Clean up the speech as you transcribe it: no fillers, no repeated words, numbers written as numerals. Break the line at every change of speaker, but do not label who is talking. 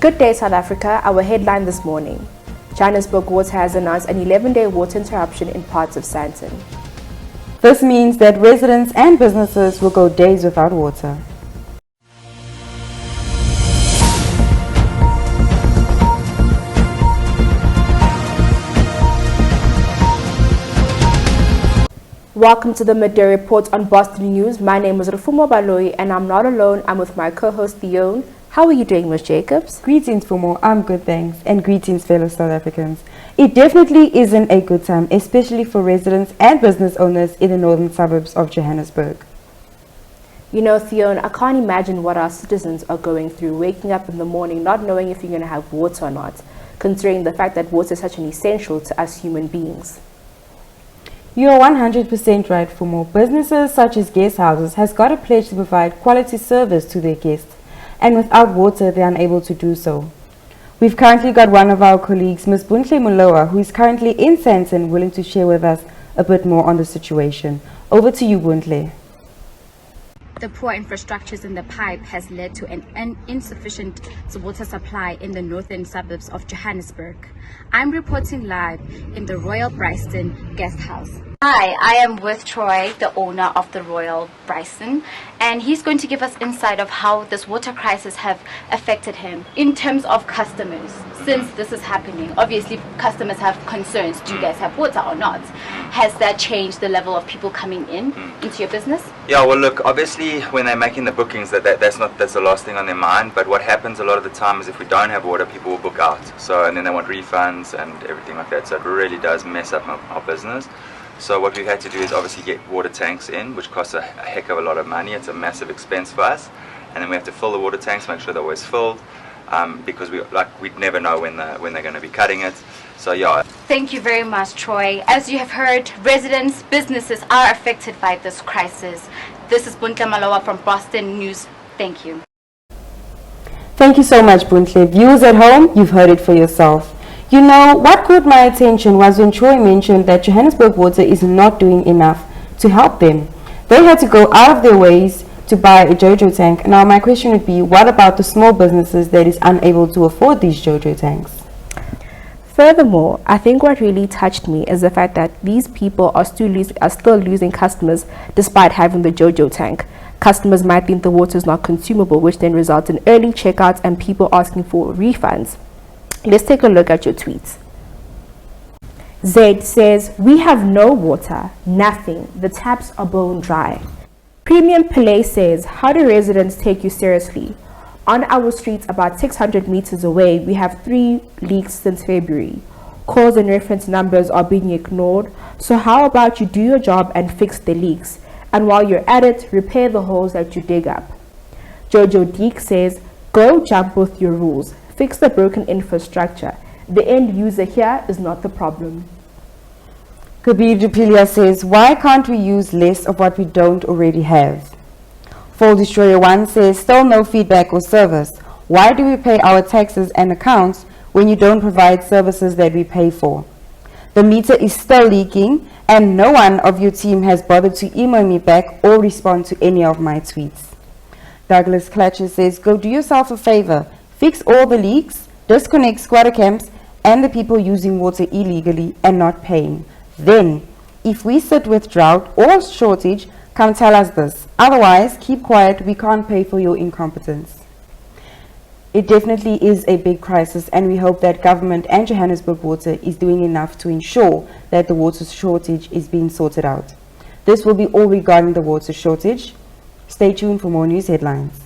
Good day, South Africa. Our headline this morning. Johannesburg Water has announced an 11-day water interruption in parts of Sandton.
This means that residents and businesses will go days without water.
Welcome to the Midday Report on Boston News. My name is Rufumo Baloi and I'm not alone. I'm with my co-host Theon. How are you doing, Ms. Jacobs?
Greetings, Fumo. I'm good, thanks. And greetings, fellow South Africans. It definitely isn't a good time, especially for residents and business owners in the northern suburbs of Johannesburg.
You know, Theon, I can't imagine what our citizens are going through, waking up in the morning not knowing if you're going to have water or not, considering the fact that water is such an essential to us human beings.
You're 100% right, Fumo. Businesses such as guest houses has got a pledge to provide quality service to their guests, and without water they are unable to do so. We've currently got one of our colleagues, Ms. Buntle Muloa, who is currently in Sandton, willing to share with us a bit more on the situation. Over to you, Buntle.
The poor infrastructures in the pipe has led to an insufficient water supply in the northern suburbs of Johannesburg. I'm reporting live in the Royal Bryston Guest House. Hi, I am with Troy, the owner of the Royal Bryston, and he's going to give us insight of how this water crisis have affected him in terms of customers. Since this is happening, obviously customers have concerns. Do you guys have water or not? Has that changed the level of people coming into your business?
Yeah, well look, obviously when they're making the bookings that's the last thing on their mind, but what happens a lot of the time is if we don't have water, people will book out. And then they want refunds and everything like that, so it really does mess up our business. So what we've had to do is obviously get water tanks in, which costs a heck of a lot of money. It's a massive expense for us, and then we have to fill the water tanks, make sure they're always filled, because we'd never know when they're going to be cutting it. So yeah.
Thank you very much, Troy. As you have heard, residents, businesses are affected by this crisis. This is Buntle Malawa from Boston News. Thank you.
Thank you so much, Buntle. Viewers at home, you've heard it for yourself. You know, what caught my attention was when Troy mentioned that Johannesburg Water is not doing enough to help them. They had to go out of their ways to buy a JoJo tank. Now my question would be, what about the small businesses that is unable to afford these JoJo tanks?
Furthermore, I think what really touched me is the fact that these people are still losing customers despite having the JoJo tank. Customers might think the water is not consumable, which then results in early checkouts and people asking for refunds. Let's take a look at your tweets. Zaid says, we have no water, nothing. The taps are bone dry. Premium Pele says, how do residents take you seriously? On our streets about 600 meters away, we have 3 leaks since February. Calls and reference numbers are being ignored. So how about you do your job and fix the leaks? And while you're at it, repair the holes that you dig up. Jojo Deek says, go jump with your rules. Fix the broken infrastructure. The end user here is not the problem.
Kabir Dupilia says, why can't we use less of what we don't already have? Fall Destroyer 1 says, still no feedback or service. Why do we pay our taxes and accounts when you don't provide services that we pay for? The meter is still leaking and no one of your team has bothered to email me back or respond to any of my tweets. Douglas Clutcher says, go do yourself a favor. Fix all the leaks, disconnect squatter camps and the people using water illegally and not paying. Then, if we sit with drought or shortage, come tell us this. Otherwise, keep quiet, we can't pay for your incompetence. It definitely is a big crisis and we hope that government and Johannesburg Water is doing enough to ensure that the water shortage is being sorted out. This will be all regarding the water shortage. Stay tuned for more news headlines.